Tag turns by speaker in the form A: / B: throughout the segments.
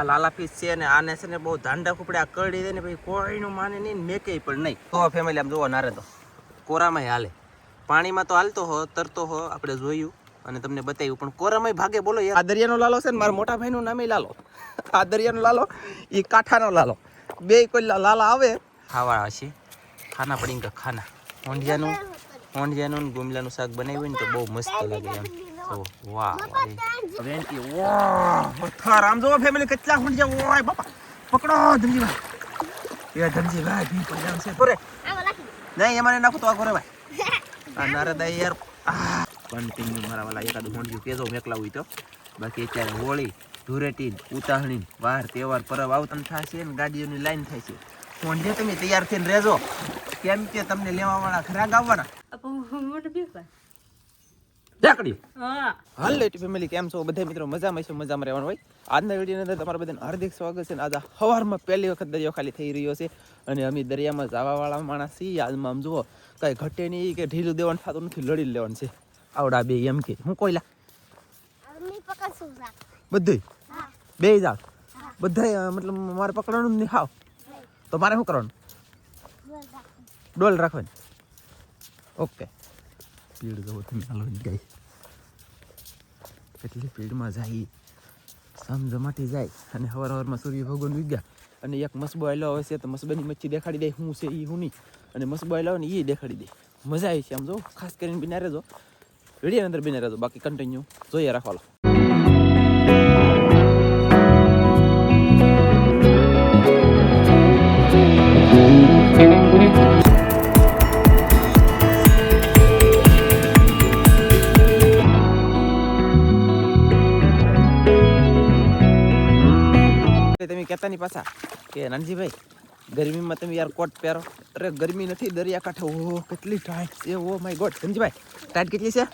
A: આ લાલા ફિશ છે ને આને છે ને બહુ ધાંડા કુપડે આ કરડી દે ને ભાઈ કોઈનું માને નહીં ને મેકે પણ નહીં. તો ફેમિલી આમ જોવો નારે તો કોરામાં હાલે, પાણીમાં તો હાલતો હો, તરતો હો, આપણે જોયું અને તમને બતાવ્યું, પણ કોરામાં ભાગે. બોલો આ દરિયાનો લાલો છે ને મારા મોટા ભાઈનું નામે લાલો. આ દરિયાનો લાલો એ કાંઠાનો લાલો, બે કોઈ લાલા આવે ખાવા હશે. ખાના પડી કે ખાના હોંડિયાનું ને ગુમલાનું શાક બનાવ્યું હોય ને તો બહુ મસ્ત લાગે એમ. તો વાહ વેંટી વાહ આમ જોવો ફેમિલી કેટલા હોંડિયા. ઓય બાપા પકડો ધનજીભાઈ, એ ધનજીભાઈ ભી પડી છે કોરે નહીં એમાં નાખો તો આ કોરે ભાઈ. આ નારદા યાર કન્ટિન્યુ મારા વાલા એકાદું હોંડિયું કેજો મેકલા હોય તો. બાકી અત્યારે હોળી ધૂળેટી ઉતાહણી વાર તહેવાર પરબ આવતા થશે ને ગાડીઓની લાઈન થાય છે. હોંડિયા તમે તૈયાર થઈને રહેજો, કેમ કે તમને લેવા વાળા ખરાક આવવાના. હાલ લેટ ફેમિલી કેમ છો બધા મિત્રો? મજામાં છે, મજામાં રહેવાનું હોય. આજના વિડીયોની અંદર તમારા બધાને હાર્દિક સ્વાગત છે. આજે સવારમાં પહેલી વખત દરિયો ખાલી થઈ રહ્યો છે અને અમે દરિયામાં જવા વાળા માણસ છીએ. આજમાં આમ જુઓ કઈ ઘટે નહીં કે ઢીલું દેવાનું થતું નથી, લડી લેવાનું છે. આવડા બે એમ કે હું કોઈલા બધું બે જાવ બધા મતલબ મારે પકડવાનું નહીં. ખાવ તો મારે શું કરવાનું? ડોલ રાખવાની. ઓકે પીડ જવો તમે હાલો ગાય કેટલી પીડમાં જાય સમજમાટી જાય. અને હવારમાં સૂર્ય ભગવાન વિગ્યા અને એક મસબો આવેલો હોય છે તો મસબાની મચ્છી દેખાડી દે શું છે એ હું નહીં, અને મસબો આવેલો હોય ને એ દેખાડી દે. મજા આવી છે આમ જો. ખાસ કરીને બિના રહેજો, વિડીયો અંદર બિના રહેજો, બાકી કન્ટિન્યુ જોઈએ રાખવાલો. તમે કહેતા નહીં પાછા કે નાનજીભાઈ ગરમીમાં તમે યાર કોટ પહેરો. અરે ગરમી નથી, દરિયા કાંઠે ઓહો કેટલી ટાઈટ છે. Oh my God Dhanjibhai tight કેટલી છે?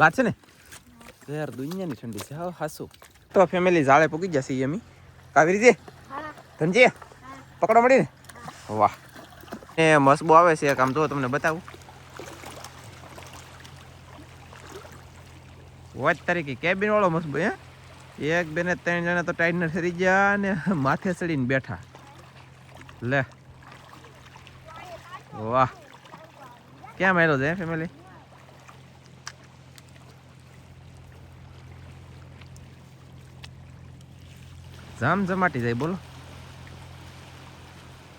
A: વાત છે ને યાર દુનિયાની ઠંડી છે. હા હાસું તો ફેમિલી જાળે પૂકી જશે અમે. કાવી રીતે ધનજી પકડો મળી ને? વાહ એ મસબો આવે છે આમ જો તમને બતાવું. વોચ તારીખે કેબિન વાળો મસબો. એક બે ને ત્રણ જણા તો ટાઈટ ન થઈ ગયા ને માથે ચડીને બેઠા. લે વાહ ક્યાં માર્યો છે ફેમિલી? જામ જમાટી જાય. બોલો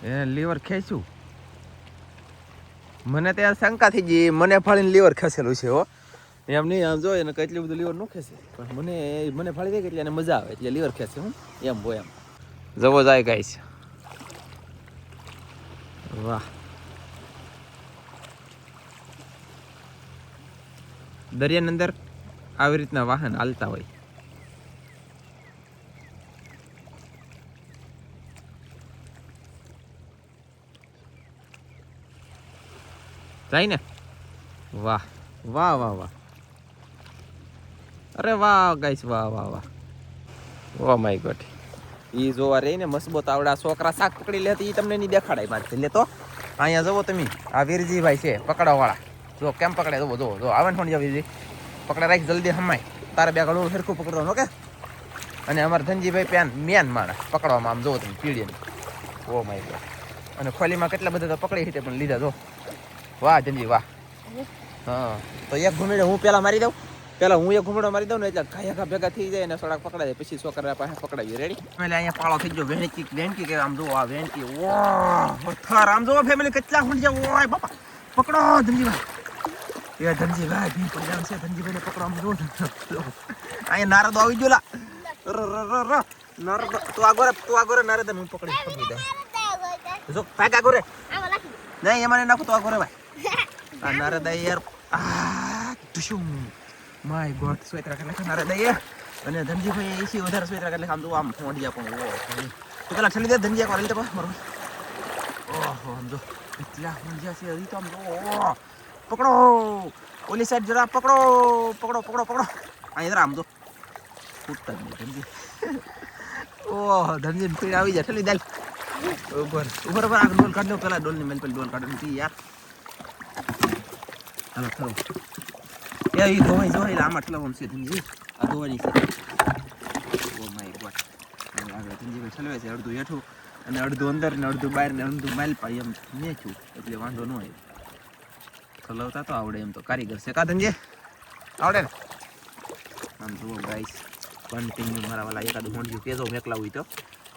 A: એને લીવર ખેંચ્યું. મને ત્યાં શંકા થઈ ગઈ, મને ફાળીને લીવર ખેંચેલું છે. હો એમ નહીં આમ જોઈએ ને કેટલું બધું લીવર ન ખેંચે, પણ મને ફાળી દે એટલે એને મજા આવે એટલે લીવર ખેંચે. હું એમ હોય એમ જવો જાય ગાય છે. વાહ દરિયાની અંદર આવી રીતના વાહન હાલતા હોય. જાય ને? વાહ વાહ વાહ વાહ અરે વાહ ગાઈસ વાહ વાહ વાહ. ઓ માય ગોડ ઈ જોવા રહી ને મસબોત આવડા છોકરા શાક પકડી લેતી ઈ તમને નહીં દેખાડાય મારથી. લે તો અહીંયા જવો તમે, આ વીરજીભાઈ છે પકડવા વાળા. જો કેમ પકડે જવો જો જો આવે ને થોડી વીરજી પકડે રાખ જલ્દી હમાય. તારે બે ગળું સરખું પકડવાનું. ઓકે અને અમારા ધનજીભાઈ મેન માણસ પકડવામાં. આમ જોવો તમે પીડીને. ઓ માય ગોડ અને ખોલીમાં કેટલા બધા તો પકડી હતી પણ લીધા. જો વાહ ધનજી વાહ. હા તો એક ઘૂમેડો હું પેલા મારી દઉં. પેલા હું એક ઘૂમડો મારી દઉં ને એટલે ઘાયા ભેગા થઈ જાય ને થોડાક પકડાય જાય. પછી છોકરા પાસે પકડાવી. રેડી? એટલે અહીંયા પાળો થઈ ગયો. વેણકી કે આમ જોવો આ વેણકી. ઓહ આમ જોવો ફેમિલી કેટલા હોંડિયા. ઓય બાપા પકડો ધનજીભાઈ, એ ધનજીભાઈ ભી પડી છે. ધનજીભાઈને પકડો આમ જોવો. અહીંયા નારદો આવી ગયો. લા નારદો તું આગોરે નારદ હું પકડી દઉં. જો ભાગ આગોરે નહીં એમાં નાખો તો આગોરે ભાઈ. આ નારદા યાર માય ગોડ સ્વેતરા કરે નારદા યાર. અને ધનજીભાઈ એસી વધારે સ્વેતરા કરે આમ તો આમ ફોડિયા પણ. તો પેલા ઠલી દે ધનજીયા કોલ લે મારો. ઓહો આમ જો કેટલા ફોડિયા છે હજી તો આમ જો. પકડો ઓલી સાઈડ જરા પકડો પકડો પકડો પકડો. આ જરા આમ જો ફૂટતા નહીં ધનજી. ઓહ ધનજી પીડ આવી જાય. ઠલી દાલ ઉપર ઉપર પર આ ડોલ કાઢ લો. પેલા ડોલની મેલ પેલી ડોલ કાઢવાની હતી યાર. હાલો થરો એ ધોવાઈ જો એટલે આમાં ઠલવવાનું છે ધનજી. આ ધોવાની છે. ઓ માય ગોડ હવે ધનજીભાઈ ઠલવે છે અડધું હેઠું અને અડધું અંદર ને અડધું બહાર ને અડધું માઇલ પાઈ એમ મેચું એટલે વાંધો ન આવે ઠલવતા તો આવડે એમ તો કારીગર છે કા ધનજી આવડે ને આમ જુઓ ગાઈસ કન્ટિન્યુ મારા વાલા એકાદું હોંડિયું કેજો મેકલાવું તો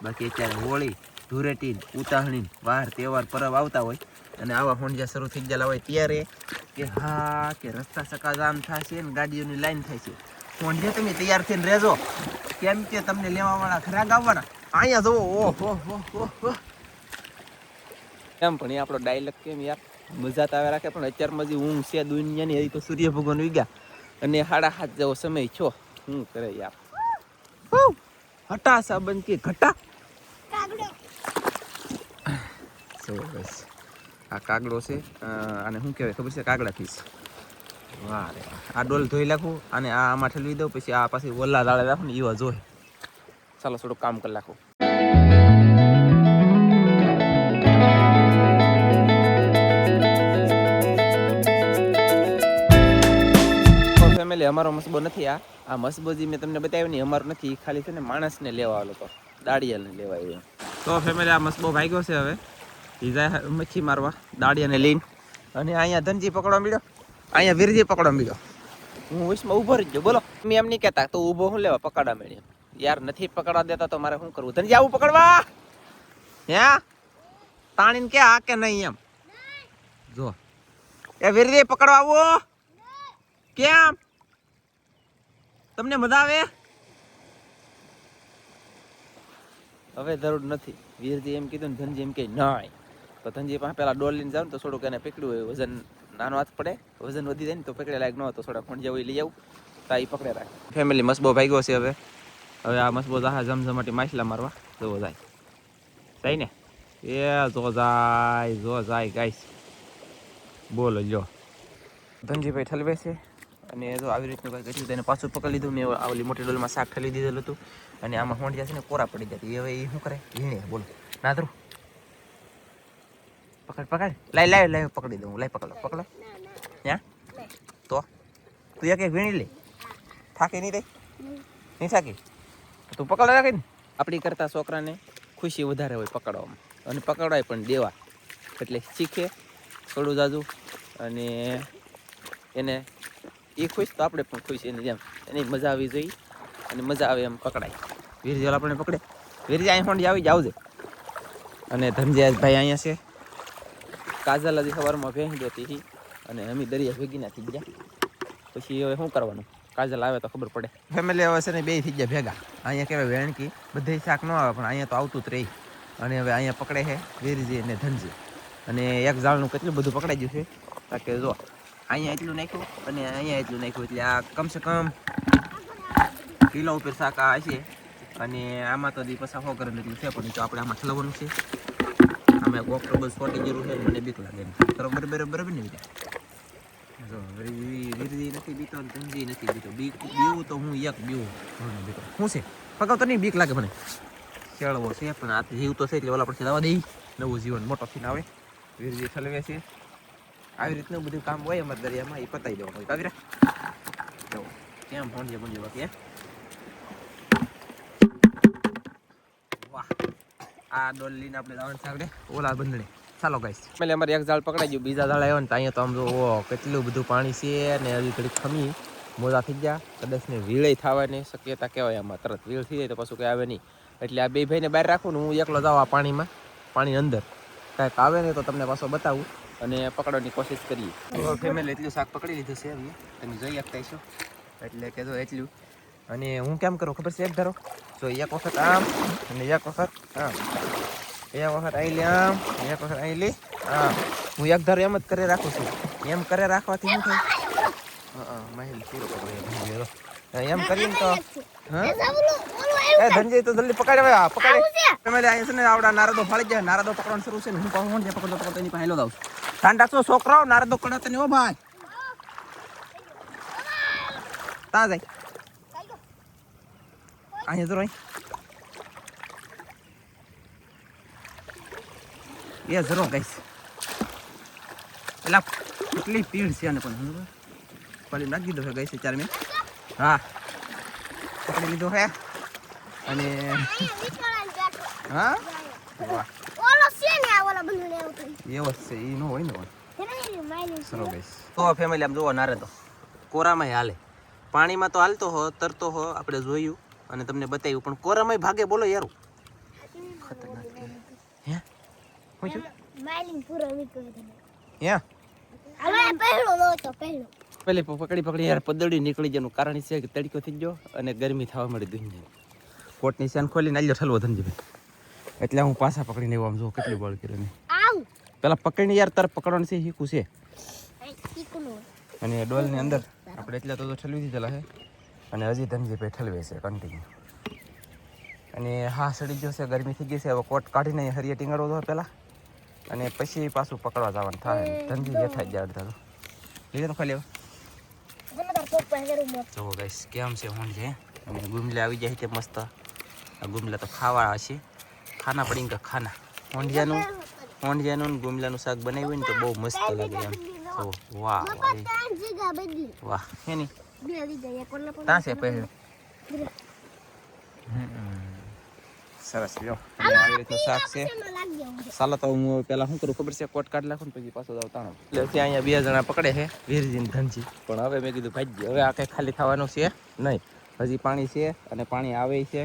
A: બાકી અત્યારે હોળી ધૂળેટી ઉતાહણી વાર તહેવાર પરબ આવતા હોય અને આવા હોંડિયા શરૂ થઈ ગયેલા હોય ત્યારે કે હા કે રસ્તા ચકાજામ થશે ને ગાડીઓની લાઈન થાય છે હોંડિયા તમે તૈયાર થઈને રહેજો કેમ કે તમને લેવાવાળા ખરાક આવવાના અહીંયા જુઓ ઓહો એમ પણ એ આપણો ડાયલોગ કેમ યાર મજા આવે રાખે પણ અત્યારમાં જે ઊંઘ છે દુનિયાની હજી તો સૂર્ય ભગવાન ઉગ્યા અને 7:30 જેવો સમય છો શું કરે યાર હટા સાબન કે ઘટા બસ આ કાગડો છે આને શું કહેવાય ખબર છે કાગડા ફીસ વાહ રે આ ડોલ ધોઈ નાખું અને આ આમાં ઠલવી દઉં પછી આ પાછી ઓલા દાળે રાખું ને એવા જોઈ ચાલો થોડુંક કામ કરી નાખું ફેમિલી અમારો મસબો નથી આ મસબો જે મેં તમને બતાવ્યો ને અમારો નથી ખાલી છે ને માણસને લેવા આવેલો તો દાડિયાને લેવા આવ્યો તો ફેમિલી આ મસબો ભાગ્યો છે હવે એ જાય મચ્છી મારવા દાડિયાને લઈને અને અહીંયા ધનજી પકડવા મળ્યો અહીંયા વીરજી પકડવા મળ્યો હું વિશમાં ઊભો રહી ગયો બોલો મેં એમ નહીં કહેતા તો ઊભો હું લેવા પકડવા મળ્યો યાર નથી પકડવા દેતા તો મારે શું કરવું ધનજી આવું પકડવા હે તાણીને કે આ કે નહીં એમ જો એ વીરજી પકડવા આવો કેમ તમને મજા આવે હવે જરૂર નથી વીરજી એમ કીધું ને ધનજી એમ કે નહીં તો ધનજી પાસે પેલા ડોલ લઈને જાવ ને તો થોડુંક એને પકડ્યું હોય વજન નાનો હાથ પડે વજન વધી જાય ને તો પકડે લાયક ન હોય તો થોડા ખોંડિયા હોય લઈ આવું તો એ પકડે રાખે ફેમિલી મસબો ભાગ્યો છે હવે આ મસબો જાહા જમઝમાટી માછલા મારવા જોવો જાય જાય ને એ જો જાય ગાઈસ બોલો જો ધનજીભાઈ ઠલવે છે અને જો આવી રીતનું કંઈક કર્યું તેને પાછું પકડી લીધું મેં આવલી મોટી ડોલમાં શાક ઠલી દીધેલું હતું અને આમાં હોંડિયા છે ને કોરા પડી જતી હવે એ શું કરે ઝીણે બોલો નાદરું પકડ લાય પકડી દઉં લાય પકડો ત્યાં તો તું એક વીણી લે થાકી નહીં નહીં થાકી તું પકડ રાખી ને આપણી કરતા છોકરાને ખુશી વધારે હોય પકડવામાં અને પકડાય પણ દેવા એટલે શીખે થોડું જાજુ અને એને એ ખુશ તો આપણે પણ ખુશ એની જેમ એની મજા આવી જોઈએ અને મજા આવે એમ પકડાય વીરજી આપણને પકડે વીરજી અહીં હોંડી આવી જાવ છે અને ધનજી ભાઈ અહીંયા છે કાજલ હજી સવારમાં ભેંસ દેતી અને અમે દરિયા ભેગી ના થઈ ગયા પછી હવે શું કરવાનું કાજલ આવે તો ખબર પડે ફેમિલી હવે છે ને બે થઈ ગયા ભેગા અહીંયા કહેવાય વેણકી બધે શાક ન આવે પણ અહીંયા તો આવતું જ રહી અને હવે અહીંયા પકડે છે વીરજી અને ધનજી અને એક ઝાડનું કેટલું બધું પકડાઈ ગયું છે કારણ કે જો અહીંયા એટલું નાખ્યું અને અહીંયા એટલું નાખ્યું એટલે આ કમસે કમ કિલો ઉપર શાક આ છે અને આમાં તો દી પછા 100 ગ્રામ એટલું છે પણ તો આપણે આમાં ઠલવવાનું છે અમે ઓક્ટોબર 40 જેવું છે મને બીક લાગે બરાબર ને જો વીરજી નથી બીતો ધનજી નથી બીતો બીવું તો હું એક બીવું બીતો શું છે પકડતો નહીં બીક લાગે મને શેળવો છે પણ આ જીવ તો છે એટલે ઓલા પછી દવા દઈ નવું જીવન મોટો થઈને આવે વીરજી ઠલવે છે આવી રીતનું બધું કામ હોય અમારા દરિયામાં એ પતાવી દેવાનું કાવી જો કેમ ભણજે બાકી વાહ આ ડોલ લઈને આપણે જવાનું સાગડે ઓલા બંધણે ચાલો ગાઈસ એટલે અમારે એક ઝાડ પકડાઈ ગયું બીજા ઝાડ આવ્યો ને તો અહીંયા તો આમ જો કેટલું બધું પાણી છે ને હજી ઘડી ખમી મોજા થઈ ગયા કદાચ ને વીળે થવાની શક્યતા કહેવાય આમાં તરત વીળ થઈ જાય તો પાછું કંઈ આવે નહીં એટલે આ બે ભાઈને બહાર રાખું ને હું એકલો જાઉં આ પાણીમાં પાણી અંદર કાંઈક આવે ને તો તમને પાછો બતાવું અને પકડવાની કોશિશ કરીએ ફેમિલી એટલું શાક પકડી લીધું છે હવે તમે જોઈ શકતા છો એટલે કે જો એટલું અને હું કેમ કરું ખબર છે એક ધારો જો એક વખત આમ અને એક વખત આમ એક વખત અહીં લે આમ એક વખત અહીં લે આમ હું એક ધારો એમ જ કરે રાખું છું એમ કરે રાખવાથી શું થાય માહિલ પૂરો એમ કરીને તો હા એ ધનજી તો જલ્દી પકડે ફેમિલી અહીંયા છે ને આવડા નારદો ફાળી જાય નારદો પકડવાનું શરૂ છે ને હું કહું પકડતો એની પાસે હેલો દાવ ઠંડા છો છોકરાઓ નારદો કડાતા નહીં હો ભાઈ તા જાય અહીંયા તો એ જરો ગઈશ એટલે કેટલી પીડ છે અને પણ પાલી નાખી દીધો છે ગઈ છે 4 મિનિટ હા પકડી લીધો છે અને હા વાહ
B: ઓલો છે ને આ ઓલા બંધ લેવો તો
A: એવો જ છે ઈ નો હોય ને
B: એને માઈલિંગ
A: સરો ગાઈસ તો ફેમિલી આમ જોવો નારે તો કોરામાં હાલે પાણીમાં તો હાલતો હો તરતો હો આપણે જોયું અને તમને બતાવ્યું પણ કોરામાં ભાગે બોલો યાર ખતરનાક હે હું છું
B: માઈલિંગ પૂરો વીકો
A: હે
B: હવે પહેલો લો તો પહેલો
A: પેલી પકડી યાર પદડી નીકળી જવાનું કારણ છે કે તડકો થઈ ગયો અને ગરમી થવા મળી દુનિયા કોટની સેન ખોલીને આલ્યો ઠલવો ધનજીભાઈ એટલે હું પાછા પકડીને આવ્યો આમ જો કેટલી બળ કર્યો ને
B: આવ
A: પેલા પકડીને યાર તાર પકડવાનું છે હીકું છે
B: ઈકનો
A: અને ડોલની અંદર આપણે એટલે તો ઠલવી દીધેલા છે અને હજી ધનજીભાઈ ઠલવે છે કન્ટિન્યુ અને હા સડી ગયો છે ગરમી થઈ ગઈ છે હવે કોટ કાઢીને હરિયા ટીંગાડવો તો પહેલાં અને પછી પાછું પકડવા જવાનું થાય ધનજી બેઠા જ જાય અડધા તો લીધે ખાલી
B: જમદાર પપ્પા કરું મત
A: જો ગાઈસ કેમ છે હોણ છે અને ગુમલે આવી જાય છે મસ્ત આ ગુમલા તો ખાવા હશે ખાના પડીને કે ખાના હોંડિયાનું ને ગુમલાનું શાક બનાવ્યું ને તો બહુ મસ્ત લાગે એમ તો વાહ
B: જીગા બદલી
A: વાહ એની
B: બે વિજય કોલ્લા પર
A: ત્યાં છે પહેલું સરસ લ્યો અને આવી રીતનું શાક છે ચાલો તો હું પેલા શું કરું ખબર છે કોટ કાઢ નાખું ને પછી પાછો જાવ તાણો એટલે ત્યાં અહીંયા બે જણા પકડે છે વીરજી ને ધનજી પણ હવે મેં કીધું ભાઈ હવે આ કંઈ ખાલી થવાનું છે નહીં હજી પાણી છે અને પાણી આવે છે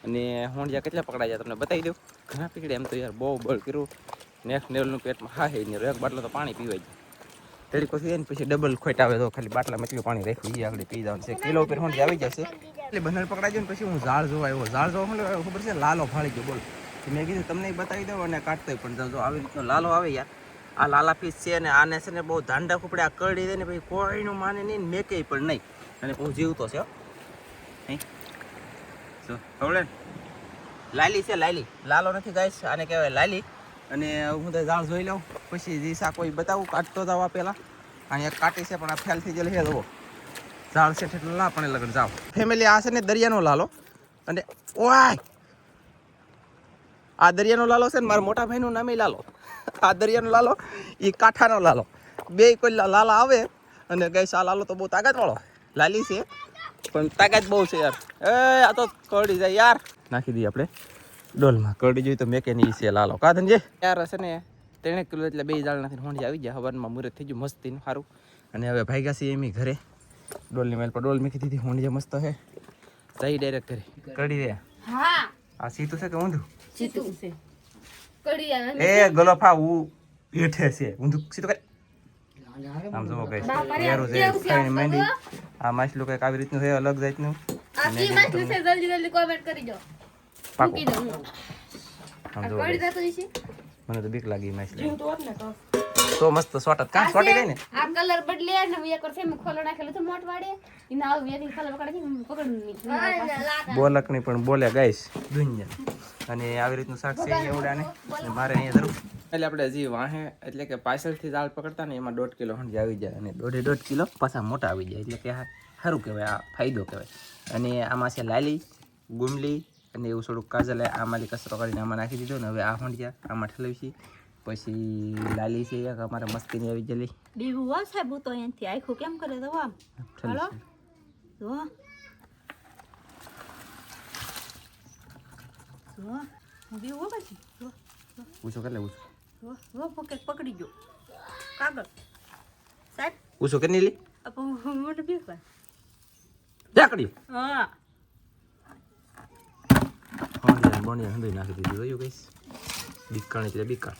A: અને હોંડિયા કેટલા પકડાય છે તમને બતાવી દઉં ઘણા પકડે એમ તો યાર બહુ બળ કર્યું નેક્સ્ટ લેવલનું પેટમાં હા હે ને એક બાટલો તો પાણી પીવાય જાય તરીકો થઈ જાય ને પછી ડબલ ખોટ આવે તો ખાલી બાટલામાં એટલું પાણી રાખ્યું એ આગળ પી જવાનું છે કિલો ઉપર હોંડિયા આવી જશે એટલે બંને પકડાઈ જાય ને પછી હું ઝાડ જોવા આવ્યો ઝાડ જોવા શું લેવા ખબર છે લાલો ફાળી ગયો બોલ મેં કીધું તમને બતાવી દઉં અને કાઢતો પણ જો આવી રીતનો લાલો આવે યાર આ લાલા પીસ છે અને આને છે ને બહુ ધાંડા કુપડે આ કરડી દે ને પછી કોઈનું માને નહીં ને મેકે પણ નહીં અને બહુ જીવતો છે નહીં જો ખબર લાલી છે લાલી લાલો નથી ગાઈશ આને કહેવાય લાલી અને હું તો ઝાડ જોઈ લઉં પછી જે શાક કોઈ બતાવું કાઢતો જાવ પહેલાં અહીંયા કાટી છે પણ આ ફેલ થઈ ગયેલી છે જુઓ ઝાડ છે એટલે લા પણ લગન જાઓ ફેમિલી આ છે ને દરિયાનો લાલો અને ઓય આ દરિયાનો લાલો છે ને મારા મોટા ભાઈનું નામે લાલો આ દરિયાનો લાલો એ કાંઠાનો લાલો બે કોઈ લાલા આવે અને ગઈશ આ લાલો તો બહુ તાકાતવાળો લાલી છે પણ તાકાત બહુ છે યાર એ આ તો કરડી જાય યાર નાખી દઈએ આપણે ડોલમાં કરડી જોઈએ તો મેકે ની છે લાલો કા ધનજી યાર હશે ને 3 કિલો એટલે બે જાળ નાખીને હોંડી આવી જાય હવારમાં મુરત થઈ ગયું મસ્તીનું સારું અને હવે ભાગ્યા છે એમી ઘરે ડોલની મેલ પર ડોલ મૂકી દીધી હોંડી મસ્ત છે જઈ ડાયરેક્ટ ઘરે કરડી દે
B: હા
A: આ સીતું છે કે ઊંધું
B: સીતું છે કડી
A: એ ગલોફા હું હેઠે છે ઊંધું સીતું કરે આમ જો ગાઈસ યારું છે ખાઈને માંડી આ માછલું કંઈક આવી રીતનું છે અલગ જાતનું
B: આ કી માછલું છે જલ્દી કોમેન્ટ કરી દો
A: પાકો
B: મૂકી દો
A: આમ જો
B: કડી જતો છે
A: મને તો બીક લાગી માછલી તો મસ્ત શોટ કા શોટ ગઈ ને
B: આ કલર બદલે ને એક વાર સેમ ખોલો નાખેલું તો મોટ વાડે ઇના આવ વેથી કલર પકડી
A: બોલક નહીં પણ બોલે ગાઈસ દુનિયા અને આવી રીતનું શાક છે એવડાને મારે અહીંયા જરૂર એટલે આપણે હજી વાહે એટલે કે પાછળથી જાળ પકડતા ને એમાં 1.5 કિલો હંડી આવી જાય અને 1.5 કિલો પાછા મોટા આવી જાય એટલે કે સારું કહેવાય આ ફાયદો કહેવાય અને આમાં છે લાલી ગુમલી અને એવું થોડુંક કાજલ આમાંથી કચરો કરીને આમાં નાખી દીધો ને હવે આ હોંડિયા આમાં ઠલવી પછી લાલી છે એક અમારે મસ્તીની આવી ગયેલી
C: બીવું હો સાહેબ તો અહીંથી આખું કેમ કરે તો આમ હાલો જો જો હું બીવું પછી જો
A: પૂછો કેટલે પૂછો
C: જો પોકેટ પકડી ગયો કાગળ સાહેબ
A: પૂછો કેટલી લી
C: અપ મને બીવા
A: ઢાકડી
C: હા
A: હોંડિયા બોનિયા હંધી નાખી દીધી જોયું ગઈસ બીકાણ એટલે બીકાણ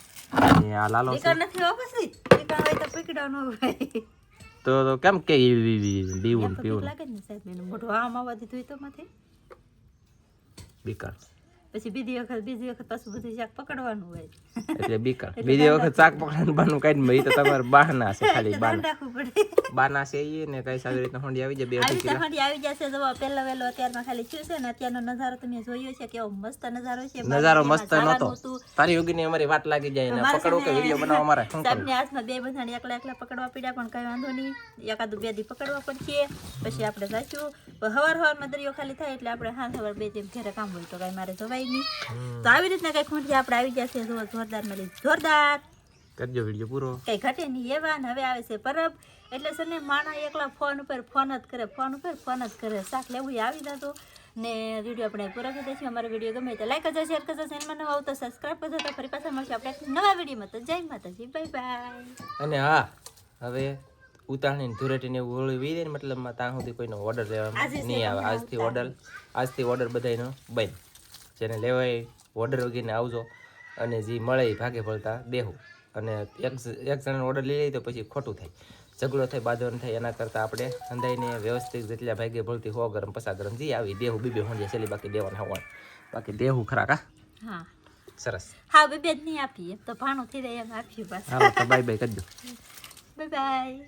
A: અને આ લાલો છે
C: દીકર નથી હો પછી દીકર હોય તો પકડવાનો હોય
A: તો કેમ કે દીવું પીવું
C: લાગે ને સાહેબ મને મોઢું આમ આવવા દીધું તો માંથી
A: બીકાણ
C: પછી બીજી વખત પાછું બધું શાક પકડવાનું હોય
A: એટલે બીકાણ બીજી વખત શાક પકડવાનું બાનું કાઢી મેં તો તમારે બહાના છે ખાલી
C: ધ્યાન રાખવું પડે
A: બાના છે એ ને કઈ સારી રીતના હોંડી આવી જાય 2 કિલો
C: આવી જશે જો પહેલા વેલો અત્યારમાં ખાલી થયું છે ને અત્યારનો નજારો તમે જોયો છે કેવો મસ્ત નજારો છે
A: નજારો મસ્ત નતો તારી યોગીની અમારી વાટ લાગી જાય ને પકડો કે વિડિયો બનાવવા મારે શું
C: સાહેબને હાથમાં બે બંધાણ એકલા પકડવા પડ્યા પણ કઈ વાંધો નહીં એકાદું બે દી પકડવા પડશે પછી આપણે જાશું હવારમાં દરિયો ખાલી થાય એટલે આપણે સવાર બે જેમ ઘરે કામ હોય તો કઈ મારે જવાય નહીં તો આવી રીતના કઈ ખૂંટી આપણે આવી જશે જો જોરદાર મળી જોરદાર
A: કરજો વિડિયો પૂરો
C: કઈ ઘટે નહીં એવા ને હવે આવે છે પરબ એટલે છે ને માણા એકલા ફોન ઉપર ફોન જ કરે શાક લેવું આવી જતો ને વિડીયો આપણે પૂરો કરી દઈશું. અમારો વિડીયો ગમે તો લાઈક કરજો, શેર કરજો, ચેનલમાં નવા આવો તો સબસ્ક્રાઈબ કરજો. તો ફરી પાછા મળશે આપણે એક નવા વિડીયોમાં. તો જય માતાજી, બાય બાય.
A: અને હા હવે ઉતાવળની ધૂળેટીને એવું હોળી વી દે ને મતલબમાં ત્યાં સુધી કોઈનો ઓર્ડર લેવામાં નહીં આવે. આજથી ઓર્ડર બધાનો બંધ. જેને લેવાય ઓર્ડર વગેરે આવજો અને જે મળે એ ભાગે ભળતા દેવું. અને એક જણાનો ઓર્ડર લઈ લઈએ તો પછી ખોટું થાય, ઝઘડો થાય, બાંધવાનું થાય. એના કરતાં આપણે અંદાઈને વ્યવસ્થિત જેટલા ભાગે ભળતી 100 ગરમ 50 ગરમ જે આવી દેવું. બીબે હોંજે છેલ્લી બાકી દેવાના હોવાનું બાકી દેવું ખરા કા.
C: હા
A: સરસ.
C: હા બે જ નહીં આપીએ તો ભાણું થઈ જાય એમ આપીએ પાછું.
A: હાલો તો બાય બાય કરજો.
C: Bye bye.